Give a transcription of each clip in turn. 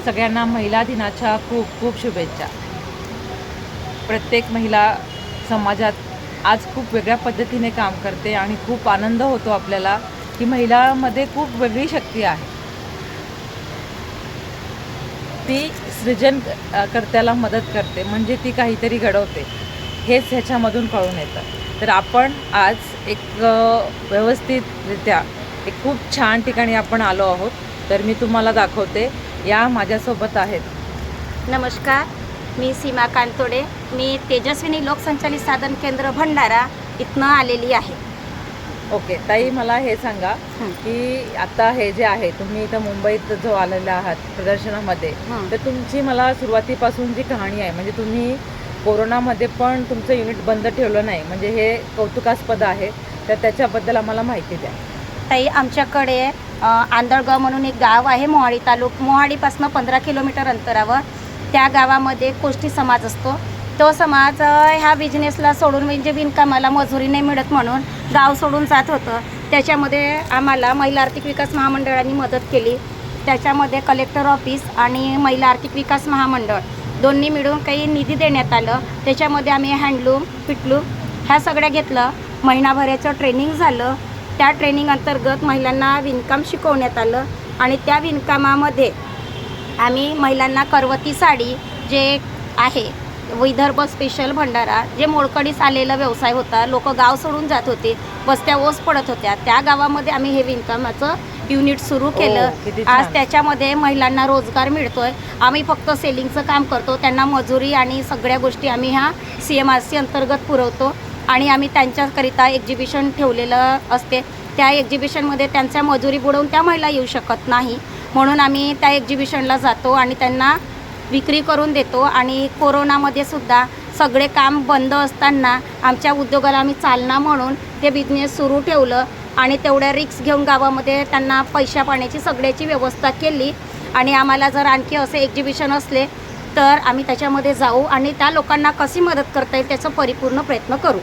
सगळ्यांना महिला दिनाच्या खूप खूप शुभेच्छा. प्रत्येक महिला समाजात आज खूप वेगळ्या पद्धतीने काम करते आणि खूप आनंद होतो आपल्याला की महिलामध्ये खूप वेगळी शक्ती आहे. ती सृजन कर्त्याला मदत करते, म्हणजे ती काहीतरी घडवते, हेच ह्याच्यामधून कळून येतं. तर आपण आज एक व्यवस्थितरित्या एक खूप छान ठिकाणी आपण आलो आहोत. तर मी तुम्हाला दाखवते. या माझ्यासोबत आहेत. नमस्कार, मी सीमा कांतोडे. मी तेजस्विनी लोकसंचालित साधन केंद्र भंडारा इथनं आलेली आहे. ओके ताई, मला हे सांगा की आता हे जे आहे, तुम्ही इथं मुंबईत जो आलेला आहात प्रदर्शनामध्ये, तर तुमची मला सुरुवातीपासून जी कहाणी आहे, म्हणजे तुम्ही कोरोनामध्ये पण तुमचं युनिट बंद ठेवलं नाही, म्हणजे हे कौतुकास्पद आहे. तर त्याच्याबद्दल आम्हाला माहिती द्या. ताई, आमच्याकडे आंधळगाव म्हणून एक गाव आहे, मोहाडीपासून 15 किलोमीटर अंतरावर. त्या गावामध्ये कोष्टी समाज असतो. तो समाज ह्या बिझनेसला सोडून, म्हणजे विणकामाला मजुरी नाही मिळत म्हणून गाव सोडून जात होतं. त्याच्यामध्ये आम्हाला महिला आर्थिक विकास महामंडळाने मदत केली. त्याच्यामध्ये कलेक्टर ऑफिस आणि महिला आर्थिक विकास महामंडळ दोन्ही मिळून काही निधी देण्यात आलं. त्याच्यामध्ये आम्ही हँडलूम, पिटलूम ह्या सगळ्या घेतलं. महिनाभराचं ट्रेनिंग झालं. त्या ट्रेनिंग अंतर्गत महिलांना विणकाम शिकवण्यात आलं आणि त्या विणकामामध्ये आम्ही महिलांना करवती साडी जे आहे, विदर्भ स्पेशल भंडारा, जे मोडकळीस आलेला व्यवसाय होता, लोक गाव सोडून जात होते, वस्त्या ओस पडत होत्या, त्या गावामध्ये आम्ही हे विणकामाचं युनिट सुरू केलं. आज त्याच्यामध्ये महिलांना रोजगार मिळतोय. आम्ही फक्त सेलिंगचं काम करतो, त्यांना मजुरी आणि सगळ्या गोष्टी आम्ही ह्या CMRC अंतर्गत पुरवतो. आणि आम्ही त्यांच्याकरिता एक्झिबिशन ठेवलेलं असते. त्या एक्झिबिशनमध्ये त्यांच्या मजुरी बुडवून त्या महिला येऊ शकत नाही, म्हणून आम्ही त्या एक्झिबिशनला जातो आणि त्यांना विक्री करून देतो. आणि कोरोनामध्ये सुद्धा सगळे काम बंद असताना आमच्या उद्योगाला आम्ही चालना म्हणून ते बिझनेस सुरू ठेवलं आणि तेवढ्या रिक्स घेऊन गावामध्ये त्यांना पैशा पाण्याची सगळ्याची व्यवस्था केली. आणि आम्हाला जर आणखी असे एक्झिबिशन असले तर आम्ही त्याच्यामध्ये जाऊ आणि त्या लोकांना कशी मदत करता येईल त्याचा परिपूर्ण प्रयत्न करू.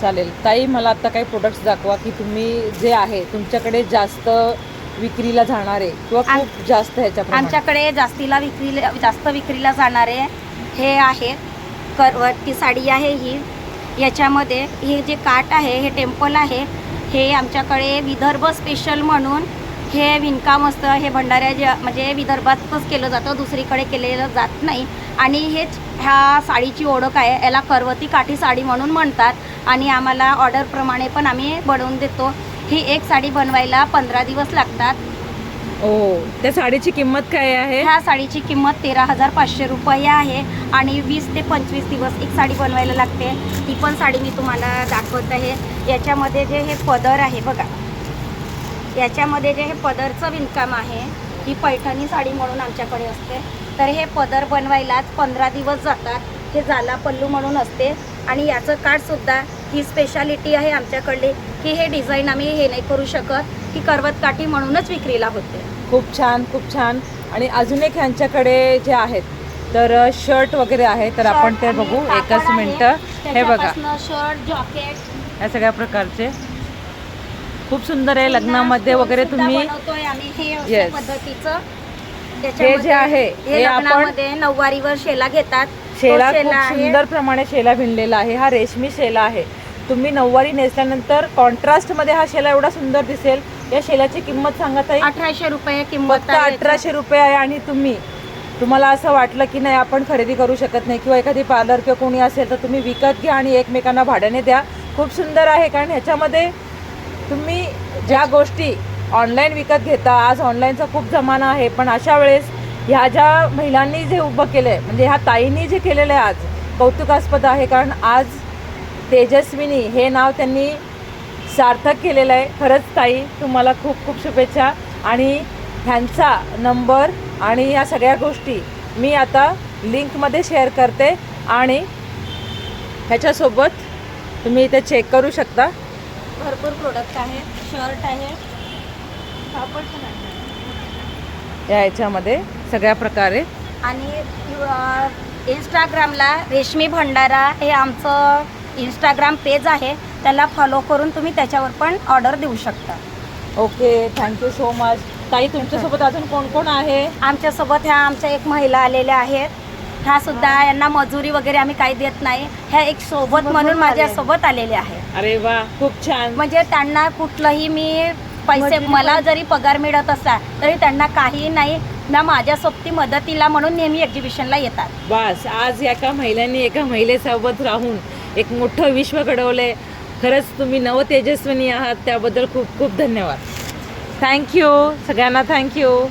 चालेल ताई, मला आता काही प्रोडक्ट्स दाखवा की तुम्ही जे आहे तुमच्याकडे जास्त विक्रीला जाणारे किंवा खूप जास्त ह्याच्या. आमच्याकडे जास्त विक्रीला जाणारे हे आहे करवती साडी आहे ही. याच्यामध्ये हे जे काठ आहे, हे टेम्पल आहे, हे आमच्याकडे विदर्भ स्पेशल म्हणून हे विणकाम असतं. हे भंडाऱ्या म्हणजे विदर्भातच केलं जातं, दुसरीकडे केलेलं जात नाही. आणि हेच ह्या साडीची ओळख आहे. याला करवती काठी साडी म्हणून म्हणतात आणि आम्हाला ऑर्डरप्रमाणे पण आम्ही बनवून देतो. ही एक साडी बनवायला 15 दिवस लागतात. त्या साडीची किंमत काय आहे? ह्या साडीची किंमत 13,500 रुपये आहे आणि 20 ते 25 दिवस एक साडी बनवायला लागते. ही पण साडी मी तुम्हाला दाखवत आहे. याच्यामध्ये जे हे पदर आहे बघा, याच्यामध्ये जे हे पदरचं विणकाम आहे, ही पैठणी साडी म्हणून आमच्याकडे असते. तर हे पदर बनवायलाच 15 दिवस जातात. हे जाला पल्लू म्हणून असते आणि याचं काठसुद्धा ही स्पेशालिटी आहे आमच्याकडली की हे डिझाईन आम्ही हे नाही करू शकत, की करवत काठी म्हणूनच विक्रीला होते. खूप छान, खूप छान. आणि अजून एक ह्यांच्याकडे जे आहेत तर शर्ट वगैरे आहे, तर आपण ते बघू. एकच मिनटं. हे बघा, शर्ट, जॉकेट या सगळ्या प्रकारचे खूप सुंदर आहे. लग्नामध्ये वगैरे तुम्ही आम्ही हे पद्धतीचं हे जे आहे हे आपण नऊवारीवर शेला घेतात. शेला खूप सुंदर प्रमाणे शेला विणलेला आहे. हा रेशमी शेला आहे. तुम्ही नऊवारी नेसल्यानंतर कॉन्ट्रास्टमध्ये हा शेला एवढा सुंदर दिसेल. या शेलाची किंमत सांगत आहे 1800 रुपये किंमत. 1800 रुपये आहे. आणि तुम्हाला असं वाटलं की नाही आपण खरेदी करू शकत नाही, किंवा एखादी पार्लर किंवा कोणी असेल तर तुम्ही विकत घ्या आणि एकमेकांना भाड्याने द्या. खूप सुंदर आहे, कारण ह्याच्यामध्ये तुम्ही ज्या गोष्टी ऑनलाईन विकत घेता, आज ऑनलाईनचा खूप जमाना आहे, पण अशा वेळेस ह्या ज्या महिलांनी जे उभं केलं आहे, म्हणजे ह्या ताईंनी जे केलेलं आहे आज कौतुकास्पद आहे. कारण आज तेजस्विनी हे नाव त्यांनी सार्थक केलेलं आहे. खरंच ताई, तुम्हाला खूप खूप शुभेच्छा. आणि ह्यांचा नंबर आणि या सगळ्या गोष्टी मी आता लिंकमध्ये शेअर करते आणि ह्याच्यासोबत तुम्ही इथे चेक करू शकता. भरपूर प्रोडक्ट आहे. शर्ट आहे, या ह्याच्यामध्ये सगळ्या प्रकारे. आणि इंस्टाग्रामला रेशमी भंडारा हे आमचं इंस्टाग्राम पेज आहे, त्याला फॉलो करून तुम्ही त्याच्यावर पण ऑर्डर देऊ शकता. Okay, thank you so much. ताई तुमच्यासोबत अजून कोण कोण आहे? आमच्यासोबत ह्या आमच्या एक महिला आलेल्या आहेत. ह्या सुद्धा यांना मजुरी वगैरे आम्ही काही देत नाही. ह्या एक सोबत म्हणून माझ्यासोबत आलेले आहेत. अरे वा, खूप छान. म्हणजे त्यांना कुठलंही मी पैसे मला जरी पगार मिळत असला तरी त्यांना काही नाही ना, माझ्या सोबती मदतीला म्हणून नेहमी एक्झिबिशनला येतात. बस आज एका महिलांनी एका महिलेसोबत राहून एक मोठं विश्व घडवलंय. खरंच तुम्ही नवतेजस्विनी आहात, त्याबद्दल खूप खूप धन्यवाद. थँक्यू सगळ्यांना, थँक्यू.